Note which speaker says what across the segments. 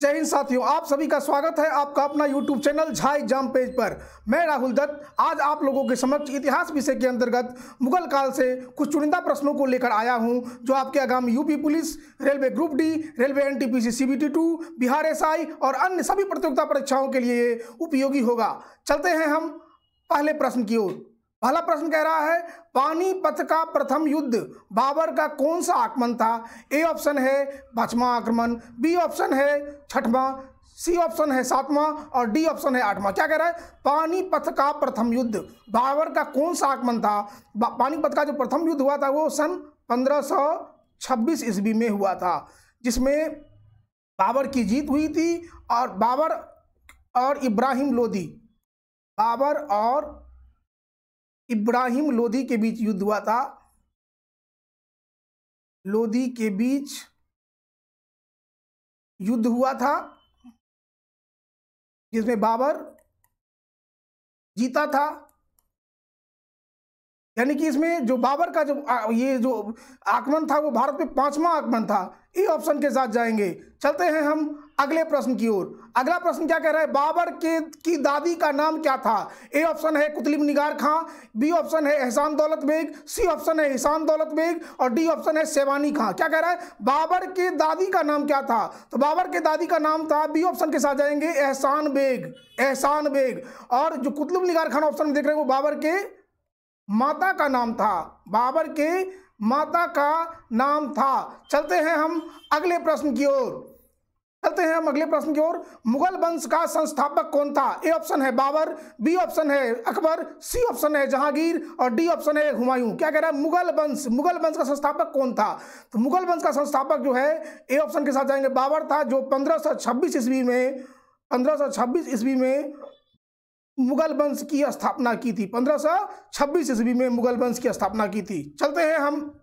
Speaker 1: जय हिंद साथियों, आप सभी का स्वागत है आपका अपना YouTube channel Jha exam page पर। मैं राहुल दत्त आज आप लोगों के समक्ष इतिहास विषय के अंतर्गत मुगल काल से कुछ चुनिंदा प्रश्नों को लेकर आया हूं, जो आपके आगामी UP police, railway group D, railway NTPC CBT 2, Bihar SI और अन्य सभी प्रतियोगिता परीक्षाओं के लिए उपयोगी होगा। चलते हैं हम पहले प्रश्न की ओर। पहला प्रश्न कह रहा है, पानीपत का प्रथम युद्ध बाबर का कौन सा आक्रमण था? ए ऑप्शन है 5वां आक्रमण, बी ऑप्शन है 6वां, सी ऑप्शन है 7वां और डी ऑप्शन है 8वां। क्या कह रहा है? पानीपत का प्रथम युद्ध बाबर का कौन सा आक्रमण था? पानीपत का जो प्रथम युद्ध हुआ था वो सन 1526 ईस्वी में हुआ था, जिसमें बाबर की जीत हुई थी और बाबर और इब्राहिम लोदी के बीच युद्ध हुआ था। लोदी के बीच युद्ध हुआ था जिसमें बाबर जीता था। यानी कि इसमें जो बाबर का जो आक्रमण था वो भारत में 5वां आक्रमण था। ए ऑप्शन के साथ जाएंगे। चलते हैं हम अगले प्रश्न की ओर। अगला प्रश्न क्या कह रहा है? बाबर की दादी का नाम क्या था? ए ऑप्शन है कुतुब निगार खां, बी ऑप्शन है एहसान दौलत बेग, सी ऑप्शन है एहसान दौलत बेग और डी ऑप्शन है शेबानी खां। क्या कह रहा है? बाबर के दादी का नाम क्या था? तो बाबर के दादी का नाम था, बी ऑप्शन के साथ जाएंगे, एहसान बेग। और जो कुतुब निगार खान ऑप्शन में देख रहे हैं वो बाबर के माता का नाम था। बाबर के माता का नाम था। चलते हैं हम अगले प्रश्न की ओर। मुगल वंश का संस्थापक कौन था? ए ऑप्शन है बाबर, बी ऑप्शन है अकबर, सी ऑप्शन है जहांगीर और डी ऑप्शन है हुमायूं। क्या कह रहा है? मुगल वंश का संस्थापक कौन था? तो मुगल वंश का संस्थापक जो है ए ऑप्शन के साथ जाएंगे, बाबर था, जो 1526 ईस्वी में मुगल वंश की स्थापना की थी। 1526 ईस्वी में मुगल वंश की स्थापना की थी। चलते हैं हम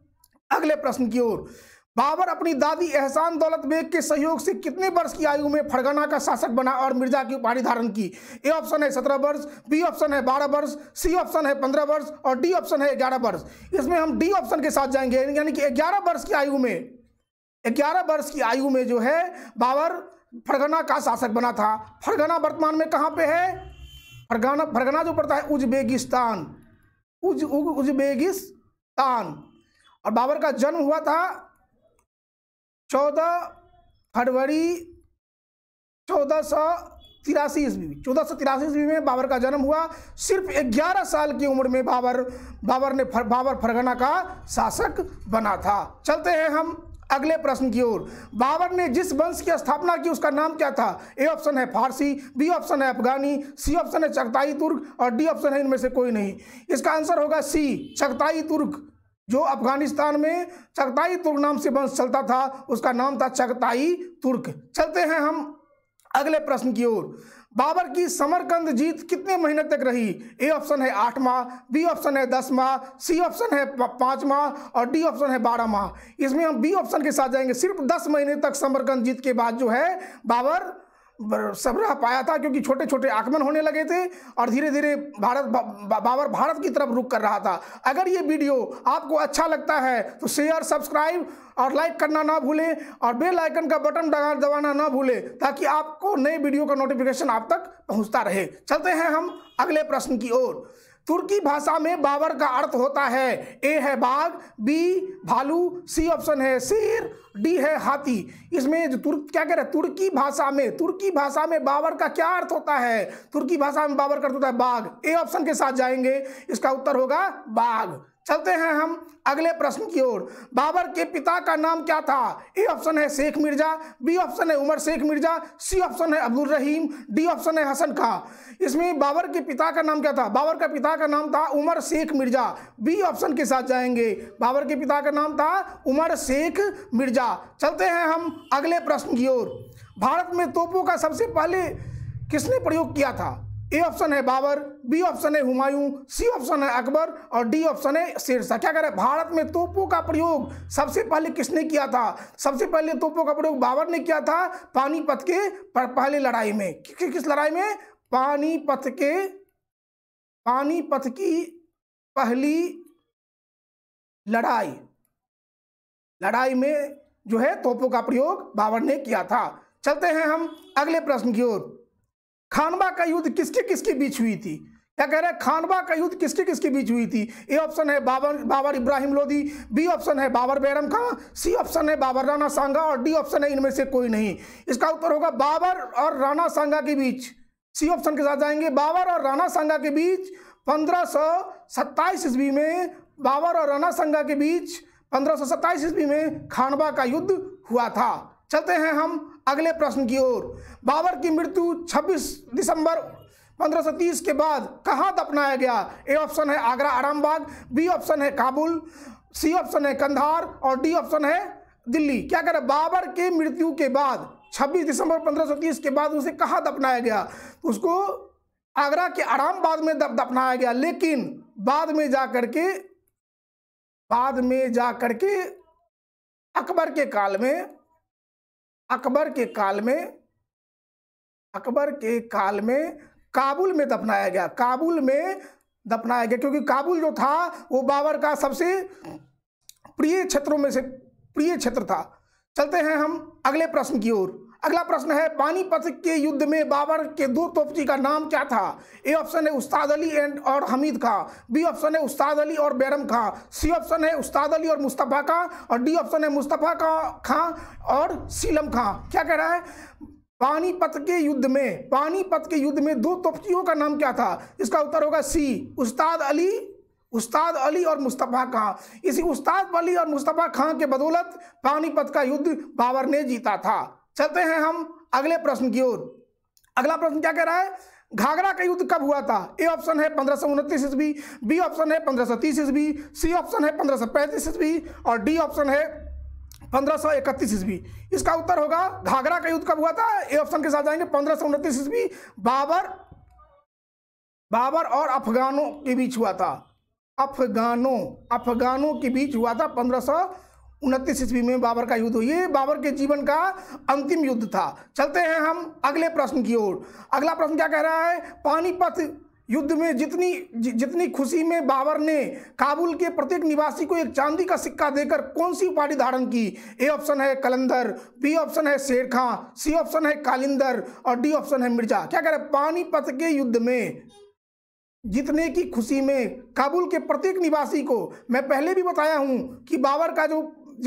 Speaker 1: अगले प्रश्न की ओर। बाबर अपनी दादी एहसान दौलत बेग के सहयोग से कितने वर्ष की आयु में फरगना का शासक बना और मिर्जा की उपाधि धारण की? ए ऑप्शन है 17 वर्ष, बी ऑप्शन है 12 वर्ष, सी ऑप्शन है 15 वर्ष और डी ऑप्शन है 11 वर्ष। इसमें हम डी ऑप्शन के साथ जाएंगे, यानी कि 11 वर्ष की आयु में जो है बाबर फरगना का शासक बना था। फरगना वर्तमान में कहाँ पे है? फरगना जो पड़ता है उज्बेकिस्तान। और बाबर का जन्म हुआ था 14 फरवरी 1483 ईस्वी में। 1483 ईस्वी में बाबर का जन्म हुआ। सिर्फ 11 साल की उम्र में बाबर फरगना का शासक बना था। चलते हैं हम अगले प्रश्न की ओर। बाबर ने जिस वंश की स्थापना की उसका नाम क्या था? ए ऑप्शन है फारसी, बी ऑप्शन है अफगानी, सी ऑप्शन है चगताई तुर्क और डी ऑप्शन है इनमें से कोई नहीं। इसका आंसर होगा सी, चगताई तुर्क। जो अफगानिस्तान में चगताई तुर्क नाम से वंश चलता था उसका नाम था चगताई तुर्क। चलते हैं हम अगले प्रश्न की ओर। बाबर की समरकंद जीत कितने महीने तक रही? ए ऑप्शन है 8 माह, बी ऑप्शन है 10 माह, सी ऑप्शन है 5 माह और डी ऑप्शन है 12 माह। इसमें हम बी ऑप्शन के साथ जाएंगे। सिर्फ 10 महीने तक समरकंद जीत के बाद जो है बाबर सब रह पाया था, क्योंकि छोटे छोटे आक्रमण होने लगे थे और धीरे धीरे बाबर भारत की तरफ रुख कर रहा था। अगर ये वीडियो आपको अच्छा लगता है तो शेयर, सब्सक्राइब और लाइक करना ना भूलें और बेल आइकन का बटन दबाना ना भूलें, ताकि आपको नए वीडियो का नोटिफिकेशन आप तक पहुंचता रहे। चलते हैं हम अगले प्रश्न की ओर। तुर्की भाषा में बाबर का अर्थ होता है, ए है बाघ, बी भालू, सी ऑप्शन है शेर, डी है हाथी। इसमें जो क्या कह रहे हैं? तुर्की भाषा में बाबर का क्या अर्थ होता है? तुर्की भाषा में बाबर का अर्थ होता है बाघ। ए ऑप्शन के साथ जाएंगे, इसका उत्तर होगा बाघ। चलते हैं हम अगले प्रश्न की ओर। बाबर के पिता का नाम क्या था? ए ऑप्शन है शेख मिर्जा, बी ऑप्शन है उमर शेख मिर्जा, सी ऑप्शन है अब्दुल रहीम, डी ऑप्शन है हसन खां। इसमें बाबर के पिता का नाम क्या था? बाबर का पिता का नाम था उमर शेख मिर्जा। बी ऑप्शन के साथ जाएंगे। बाबर के पिता का नाम था उमर शेख मिर्जा। चलते हैं हम अगले प्रश्न की ओर। भारत में तोपों का सबसे पहले किसने प्रयोग किया था? ए ऑप्शन है बाबर, बी ऑप्शन है हुमायूं, सी ऑप्शन है अकबर और डी ऑप्शन है शेरशाह। क्या कह रहे हैं? भारत में तोपों का प्रयोग सबसे पहले किसने किया था? सबसे पहले तोपों का प्रयोग बाबर ने किया था पानीपत के पहले लड़ाई में। किस लड़ाई में? पानीपत की पहली लड़ाई में जो है तोपों का प्रयोग बाबर ने किया था। चलते हैं हम अगले प्रश्न की ओर। खानवा का युद्ध किसके किसके बीच हुई थी? क्या कह रहे हैं? खानवा का युद्ध किसके किसके बीच हुई थी? ए ऑप्शन है बाबर इब्राहिम लोदी, बी ऑप्शन है बाबर बैरम खां, सी ऑप्शन है बाबर राणा सांगा और डी ऑप्शन है इनमें से कोई नहीं। इसका उत्तर होगा बाबर और राणा सांगा के बीच। सी ऑप्शन के साथ जाएंगे। बाबर और राणा सांगा के बीच 1527 ईस्वी में, बाबर और राणा सांगा के बीच 1527 ईस्वी में खानवा का युद्ध हुआ था। चलते हैं हम अगले प्रश्न की ओर। बाबर की मृत्यु 26 दिसंबर 1530 के बाद कहाँ दफनाया गया? ए ऑप्शन है आगरा आरामबाग, बी ऑप्शन है काबुल, सी ऑप्शन है कंधार और डी ऑप्शन है दिल्ली। क्या कह रहे? बाबर के मृत्यु के बाद 26 दिसंबर 1530 के बाद उसे कहाँ दफनाया गया? उसको आगरा के आरामबाग में दफनाया गया, लेकिन बाद में जाकर के अकबर के काल में काबुल में दफनाया गया। क्योंकि काबुल जो था वो बाबर का सबसे प्रिय क्षेत्रों में से प्रिय क्षेत्र था। चलते हैं हम अगले प्रश्न की ओर। अगला प्रश्न है पानीपत के युद्ध में बाबर के दो तोपची का नाम क्या था? ए ऑप्शन है उस्ताद अली और हमीद खां, बी ऑप्शन है उस्ताद अली और बैरम खां, सी ऑप्शन है उस्ताद अली और मुस्तफ़ा खां और डी ऑप्शन है मुस्तफ़ा खां और सीलम खां। क्या कह रहा है? पानीपत के युद्ध में दो तोपचियों का नाम क्या था? इसका उत्तर होगा सी, उस्ताद अली और मुस्तफ़ा खां। इसी उस्ताद अली और मुस्तफ़ा खां के बदौलत पानीपत का युद्ध बाबर ने जीता था। चलते हैं हम अगले प्रश्न की ओर। अगला प्रश्न क्या कह रहा है? घाघरा का युद्ध कब हुआ था? ए ऑप्शन है 1529 ईस्वी, बी ऑप्शन है 1530 ईस्वी, सी ऑप्शन है 1535 ईस्वी और डी ऑप्शन है 1531 ईस्वी। इसका उत्तर होगा घाघरा का युद्ध कब हुआ था? ए ऑप्शन के साथ जाएंगे 1529 ईस्वी। बाबर और अफगानों के बीच हुआ था। अफगानों के बीच हुआ था 1529 ईस्वी में बाबर का युद्ध। ये बाबर के जीवन का अंतिम युद्ध था। चलते हैं हम अगले प्रश्न की ओर। अगला प्रश्न क्या कह रहा है? पानीपत युद्ध में जितनी खुशी में बाबर ने काबुल के प्रत्येक निवासी को एक चांदी का सिक्का देकर कौन सी उपाधि धारण की? ए ऑप्शन है कलंदर, बी ऑप्शन है शेर खां, सी ऑप्शन है कालिंदर और डी ऑप्शन है मिर्जा। क्या कह रहे हैं? पानीपत के युद्ध में जीतने की खुशी में काबुल के प्रत्येक निवासी को, मैं पहले भी बताया हूं कि बाबर का जो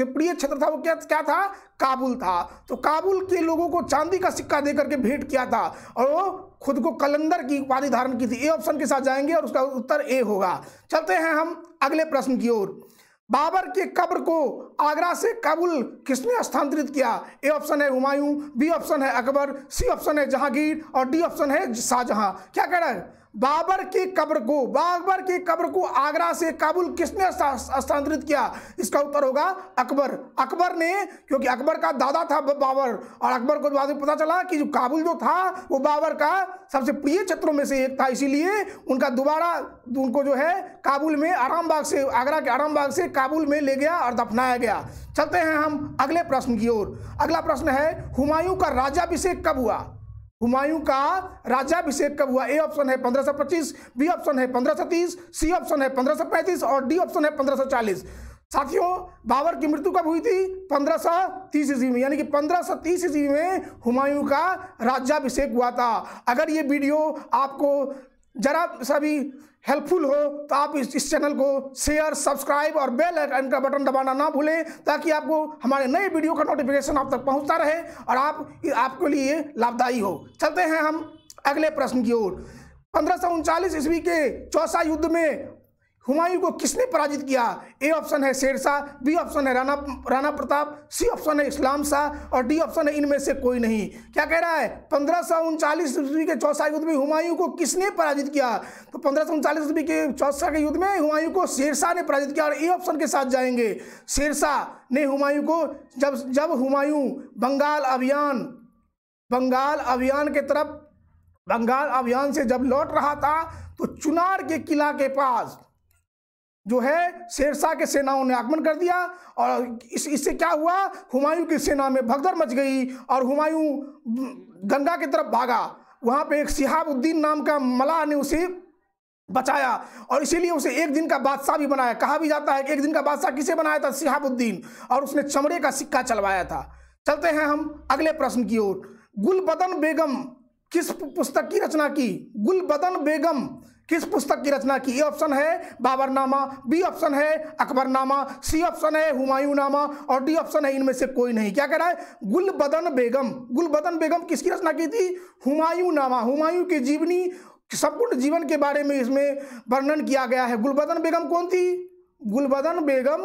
Speaker 1: प्रिय क्षेत्र था वो क्या था? काबुल था। तो काबुल के लोगों को चांदी का सिक्का देकर के भेंट किया था और वो खुद को कलंदर की उपाधि धारण की थी। ए ऑप्शन के साथ जाएंगे और उसका उत्तर ए होगा। चलते हैं हम अगले प्रश्न की ओर। बाबर के कब्र को आगरा से काबुल किसने स्थानांतरित किया? ए ऑप्शन है हुमायूं, बी ऑप्शन है अकबर, सी ऑप्शन है जहांगीर और डी ऑप्शन है शाहजहां। क्या कह रहा है? बाबर के कब्र को आगरा से काबुल किसने स्थानांतरित किया? इसका उत्तर होगा अकबर ने, क्योंकि अकबर का दादा था बाबर और अकबर को बाद में पता चला कि जो काबुल जो था वो बाबर का सबसे प्रिय क्षेत्रों में से एक था, इसीलिए उनको जो है काबुल में आगरा के आरामबाग से काबुल में ले गया और दफनाया गया। चलते हैं हम अगले प्रश्न की ओर। अगला प्रश्न है हुमायूं का राज्याभिषेक कब हुआ? हुमायूं का राज्याभिषेक कब हुआ? ए ऑप्शन है 1525, बी ऑप्शन है 1530, सी ऑप्शन है 1535 और डी ऑप्शन है 1540। साथियों, बाबर की मृत्यु कब हुई थी? 1530 ईस्वी में, यानी कि 1530 ईस्वी में हुमायूं का राज्याभिषेक हुआ था। अगर ये वीडियो आपको जरा सा भी हेल्पफुल हो तो आप इस चैनल को शेयर, सब्सक्राइब और बेल आइकन का बटन दबाना ना भूलें, ताकि आपको हमारे नए वीडियो का नोटिफिकेशन आप तक पहुंचता रहे और आपके लिए लाभदायी हो। चलते हैं हम अगले प्रश्न की ओर। 1539 ईस्वी के चौसा युद्ध में हुमायूं को किसने पराजित किया? ए ऑप्शन है शेरशाह, बी ऑप्शन है राणा प्रताप, सी ऑप्शन है इस्लाम शाह और डी ऑप्शन है इनमें से कोई नहीं। क्या कह रहा है? 1539 ईस्वी के चौसा युद्ध में हुमायूं को किसने पराजित किया? तो 1539 ईस्वी के चौसा के युद्ध में हुमायूं को शेरशाह ने पराजित किया और ए ऑप्शन के साथ जाएंगे। शेरशाह ने हुमायूं को, जब हुमायूं बंगाल अभियान से जब लौट रहा था तो चुनार के किला के पास जो है शेरशाह के सेनाओं ने आक्रमण कर दिया और इससे क्या हुआ? हुमायूं की सेना में भगदड़ मच गई और हुमायूं गंगा की तरफ भागा। वहां पे एक शिहाबुद्दीन नाम का मलाह ने उसे बचाया और इसीलिए उसे एक दिन का बादशाह भी बनाया। कहा भी जाता है कि एक दिन का बादशाह किसे बनाया था? शिहाबुद्दीन, और उसने चमड़े का सिक्का चलवाया था। चलते हैं हम अगले प्रश्न की ओर। गुलबदन बेगम किस पुस्तक की रचना की? गुलबदन बेगम किस पुस्तक की रचना की? ए ऑप्शन है बाबरनामा, बी ऑप्शन है अकबरनामा, सी ऑप्शन है हुमायूंनामा और डी ऑप्शन है इनमें से कोई नहीं। क्या कह रहा है? गुलबदन बेगम। गुलबदन बेगम किसकी रचना की थी? हुमायूंनामा। हुमायूं की जीवनी, संपूर्ण जीवन के बारे में इसमें वर्णन किया गया है। गुलबदन बेगम कौन थी? गुलबदन बेगम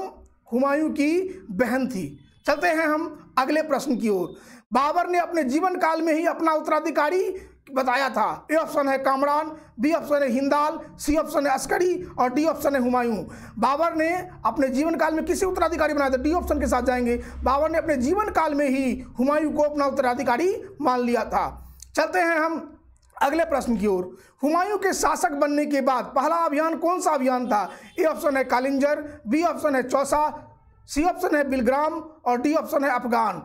Speaker 1: हुमायूं की बहन थी। चलते हैं हम अगले प्रश्न की ओर। बाबर ने अपने जीवन काल में ही अपना उत्तराधिकारी बताया था। ए ऑप्शन है कामरान, बी ऑप्शन है हिंदाल, सी ऑप्शन है अस्करी और डी ऑप्शन है हुमायूं। बाबर ने अपने जीवन काल में किसे उत्तराधिकारी बनाया था? डी ऑप्शन के साथ जाएंगे। बाबर ने अपने जीवन काल में ही हुमायूं को अपना उत्तराधिकारी मान लिया था। चलते हैं हम अगले प्रश्न की ओर। हुमायूं के शासक बनने के बाद पहला अभियान कौन सा अभियान था? ए ऑप्शन है कालिंजर, बी ऑप्शन है चौसा, सी ऑप्शन है बिलग्राम और डी ऑप्शन है अफगान।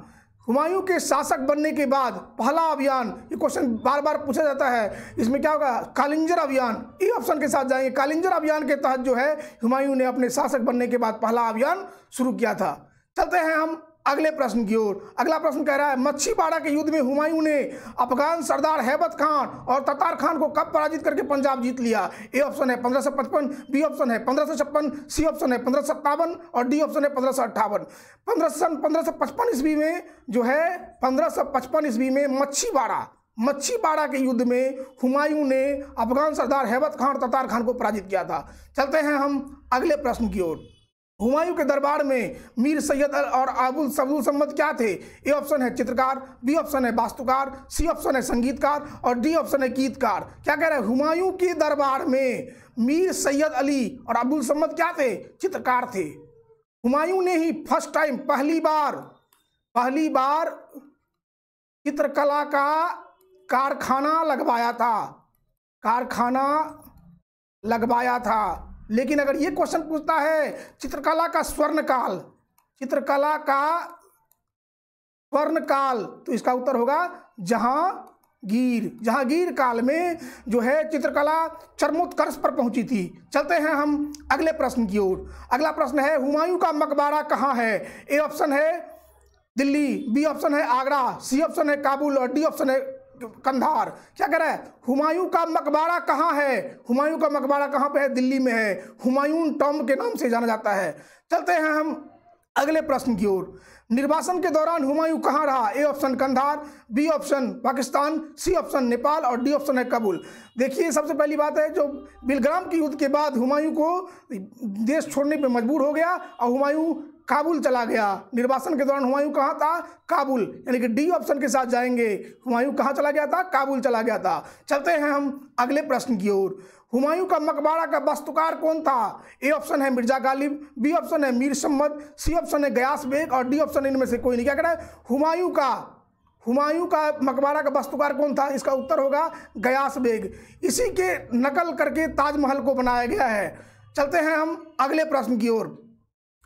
Speaker 1: हुमायूं के शासक बनने के बाद पहला अभियान, ये क्वेश्चन बार बार पूछा जाता है, इसमें क्या होगा? कालिंजर अभियान। ई ऑप्शन के साथ जाएंगे। कालिंजर अभियान के तहत जो है हुमायूं ने अपने शासक बनने के बाद पहला अभियान शुरू किया था। चलते हैं हम अगले प्रश्न की ओर। अगला प्रश्न कह रहा है मच्छीबाड़ा के युद्ध में हुमायूं ने अफगान सरदार हैबत खान और ततार खान को कब पराजित करके पंजाब जीत लिया? ए ऑप्शन है 1555, बी ऑप्शन है 1556, सी ऑप्शन है 1557 और डी ऑप्शन है 1558। 1555 ईस्वी में जो है 1555 ईस्वी में मच्छीबाड़ा के युद्ध में हुमायूं ने अफगान सरदार हैबत खान और ततार खान को पराजित किया था। चलते हैं हम अगले प्रश्न की ओर। हुमायूं के दरबार में मीर सैयद और अबुल समद क्या थे? ए ऑप्शन है चित्रकार, बी ऑप्शन है वास्तुकार, सी ऑप्शन है संगीतकार और डी ऑप्शन है गीतकार। क्या कह रहे हैं? हुमायूं के दरबार में मीर सैयद अली और अबुल समद क्या थे? चित्रकार थे। हुमायूं ने ही फर्स्ट टाइम पहली बार चित्रकला का कारखाना लगवाया था। लेकिन अगर ये क्वेश्चन पूछता है चित्रकला का स्वर्णकाल, तो इसका उत्तर होगा जहांगीर काल में जो है चित्रकला चरमोत्कर्ष पर पहुंची थी। चलते हैं हम अगले प्रश्न की ओर। अगला प्रश्न है हुमायूं का मकबरा कहाँ है? ए ऑप्शन है दिल्ली, बी ऑप्शन है आगरा, सी ऑप्शन है काबुल और डी ऑप्शन है कंधार। क्या कह रहा है? हुमायूं का मकबरा कहाँ है? हुमायूं का मकबरा कहाँ पे है? दिल्ली में है। हुमायूं टॉम्ब के नाम से जाना जाता है। चलते हैं हम अगले प्रश्न की ओर। निर्वासन के दौरान हुमायूं कहाँ रहा? A option Kandahar, B option Pakistan, C option Nepal और डी ऑप्शन है काबुल। देखिए सबसे पहली बात है, जो बिलग्राम के युद्ध के बाद हुमायूं को देश छोड़ने पे मजबूर हो गया और हुमायूं काबुल चला गया। निर्वासन के दौरान हुमायूं कहाँ था? काबुल, यानी कि डी ऑप्शन के साथ जाएंगे। हुमायूं कहाँ चला गया था? काबुल चला गया था। चलते हैं हम अगले प्रश्न की ओर। हुमायूं का मकबरा का वास्तुकार कौन था? ए ऑप्शन है मिर्जा गालिब, बी ऑप्शन है मीर सम्मद, सी ऑप्शन है गयास बेग और डी ऑप्शन इनमें से कोई नहीं। क्या कह रहा है? हुमायूं का मकबरा का वास्तुकार कौन था? इसका उत्तर होगा गयास बेग। इसी के नकल करके ताजमहल को बनाया गया है। चलते हैं हम अगले प्रश्न की ओर।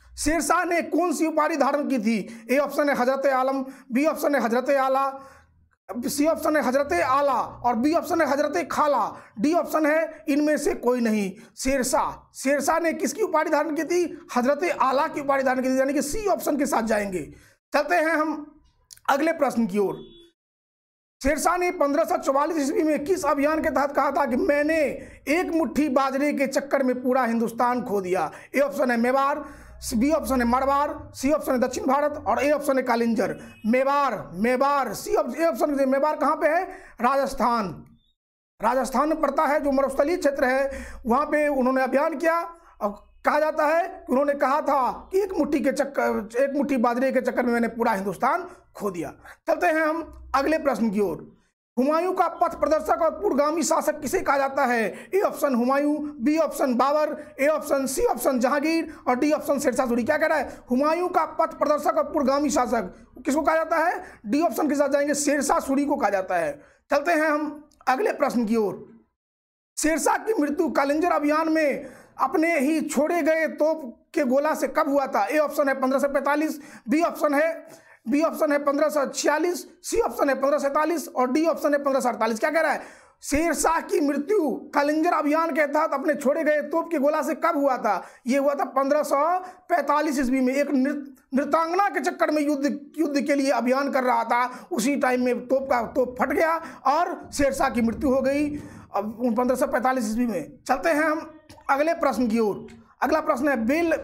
Speaker 1: शेरशाह ने कौन सी उपाधि धारण की थी? ए ऑप्शन है हजरत आलम, बी ऑप्शन है हजरत आला, सी ऑप्शन है हजरत आला और बी ऑप्शन है हजरत खाला, डी ऑप्शन है इनमें से कोई नहीं। शेरशाह ने किसकी उपाधि धारण की थी? हजरत आला की उपाधि धारण की थी, यानी कि सी ऑप्शन के साथ जाएंगे। चलते हैं हम अगले प्रश्न की ओर। शेरशाह ने 1544 ईस्वी में किस अभियान के तहत कहा था कि मैंने एक मुट्ठी बाजरे के चक्कर में पूरा हिंदुस्तान खो दिया? ए ऑप्शन है मेवाड़, बी ऑप्शन है मारवाड़, सी ऑप्शन है दक्षिण भारत और ए ऑप्शन है Kalinjar. Mewar C option, A option. Mewar कहाँ पे है? राजस्थान में पड़ता है, जो मरुस्थलीय क्षेत्र है वहाँ पे उन्होंने अभियान किया। और कहा जाता है कि उन्होंने कहा था कि एक मुट्ठी बाजरे के चक्कर में मैंने पूरा हिंदुस्तान खो दिया। चलते हैं हम अगले प्रश्न की ओर। हुमायूं का पथ प्रदर्शक और पूर्वगामी शासक किसे कहा जाता है? A option Humayun, B option Babur, A option, C option Jahangir और डी ऑप्शन शेरशाह सूरी। क्या कह रहा है? हुमायूं का पथ प्रदर्शक और पूर्वगामी शासक किसको कहा जाता है? डी ऑप्शन के साथ जाएंगे, शेरशाह सूरी को कहा जाता है। चलते हैं हम अगले प्रश्न की ओर। शेरशाह की मृत्यु कालिंजर अभियान में अपने ही छोड़े गए तोप के गोला से कब हुआ था? ए ऑप्शन है 1545, बी ऑप्शन है बी ऑप्शन है 1546, सी ऑप्शन है 1547 और डी ऑप्शन है 1548। क्या कह रहा है? शेरशाह की मृत्यु कलिंजर अभियान के तहत अपने छोड़े गए तोप के गोला से कब हुआ था? ये हुआ था 1545 ईस्वी में। एक नृतांगना के चक्कर में युद्ध के लिए अभियान कर रहा था, उसी टाइम में तोप फट गया और शेरशाह की मृत्यु हो गई 1545 ईस्वी में। चलते हैं हम अगले प्रश्न की ओर। अगला प्रश्न है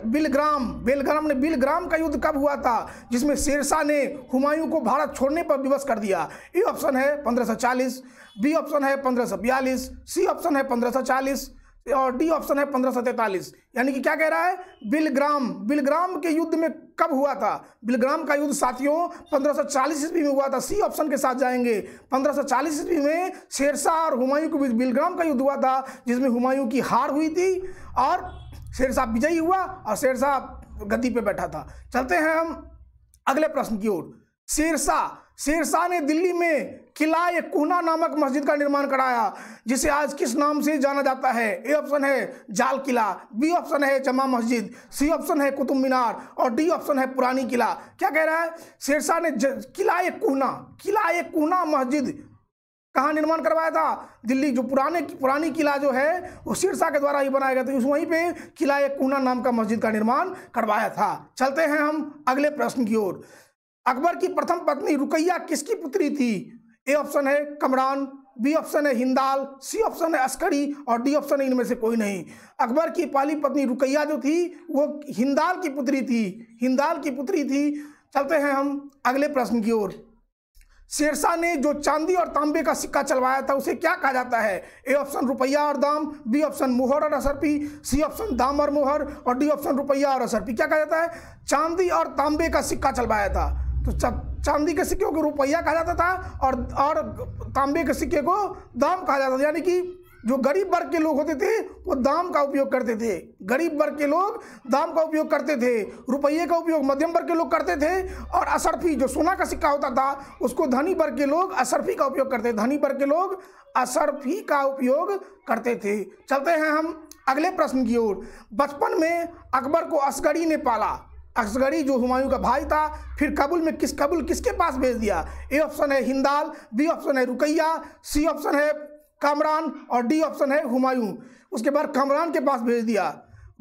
Speaker 1: बिलग्राम का युद्ध कब हुआ था, जिसमें शेरशाह ने हुमायूं को भारत छोड़ने पर विवश कर दिया? ए ऑप्शन है 1540, बी ऑप्शन है 1542, सी ऑप्शन है 1540 और डी ऑप्शन है 1543। यानी कि क्या कह रहा है? बिलग्राम के युद्ध में कब हुआ था? बिलग्राम का युद्ध साथियों 1540 ईस्वी में हुआ था। सी ऑप्शन के साथ जाएंगे। 1540 ईस्वी में शेरशाह और हुमायूं के बीच बिलग्राम का युद्ध हुआ था, जिसमें हुमायूं की हार हुई थी और शेरशाह विजयी हुआ और शेरशाह गद्दी पे बैठा था। चलते हैं हम अगले प्रश्न की ओर। शेरशाह ने दिल्ली में किला-ए-कुना नामक मस्जिद का निर्माण कराया, जिसे आज किस नाम से जाना जाता है? ए ऑप्शन है जाल किला, बी ऑप्शन है जमा मस्जिद, सी ऑप्शन है कुतुब मीनार और डी ऑप्शन है पुरानी किला। क्या कह रहा है? शेरशाह ने किला-ए-कुना मस्जिद कहाँ निर्माण करवाया था? दिल्ली। जो पुरानी किला जो है वो शेरशाह के द्वारा ही बनाया गया था, वहीं पे किला-ए-कुना नाम का मस्जिद का निर्माण करवाया था। चलते हैं हम अगले प्रश्न की ओर। अकबर की प्रथम पत्नी रुकैया किसकी पुत्री थी? ए ऑप्शन है कमरान, बी ऑप्शन है हिंदाल, सी ऑप्शन है अस्करी और डी ऑप्शन है इनमें से कोई नहीं। अकबर की पहली पत्नी रुकैया जो थी वो हिंदाल की पुत्री थी। चलते हैं हम अगले प्रश्न की ओर। शेरशाह ने जो चांदी और तांबे का सिक्का चलवाया था उसे क्या कहा जाता है? ए ऑप्शन रुपया और दाम, बी ऑप्शन मुहर और असरफी, सी ऑप्शन दाम और मुहर और डी ऑप्शन रुपया और असरफी। क्या कहा जाता है? चांदी और तांबे का सिक्का चलवाया था। तो चांदी के सिक्के को रुपया कहा जाता था और तांबे के सिक्के को दाम कहा जाता था। यानी कि जो गरीब वर्ग के लोग होते थे वो दाम का उपयोग करते थे, रुपये का उपयोग मध्यम वर्ग के लोग करते थे और असरफी जो सोना का सिक्का होता था उसको धनी वर्ग के लोग असरफी का उपयोग करते थे। चलते हैं हम अगले प्रश्न की ओर। बचपन में अकबर को असगरी ने पाला। असगरी जो हुमायूं का भाई था, फिर काबुल किसके पास भेज दिया? ए ऑप्शन है हिंदाल, बी ऑप्शन है रुकैया, सी ऑप्शन है कामरान और डी ऑप्शन है हुमायूं। उसके बाद कामरान के पास भेज दिया।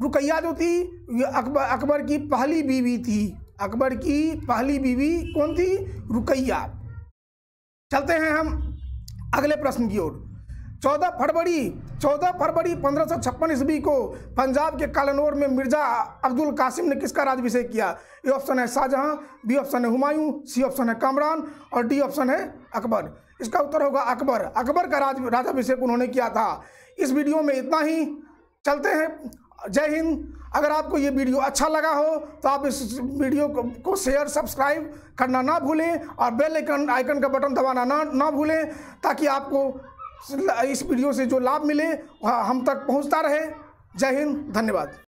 Speaker 1: रुकैया जो थी ये अकबर की पहली बीवी थी। अकबर की पहली बीवी कौन थी? रुकैया। चलते हैं हम अगले प्रश्न की ओर। 14 फरवरी 1556 ईस्वी को पंजाब के कालानौर में मिर्जा अब्दुल कासिम ने किसका राज्याभिषेक किया? ए ऑप्शन है शाहजहां, बी ऑप्शन है हुमायूं, सी ऑप्शन है कामरान और डी ऑप्शन है अकबर। इसका उत्तर होगा अकबर का राज्याभिषेक उन्होंने किया था। इस वीडियो में इतना ही। चलते हैं। जय हिंद। अगर आपको ये वीडियो अच्छा लगा हो तो आप इस वीडियो को शेयर सब्सक्राइब करना ना भूलें और बेल आइकन का बटन दबाना ना भूलें, ताकि आपको इस वीडियो से जो लाभ मिले वह हम तक पहुंचता रहे। जय हिंद, धन्यवाद।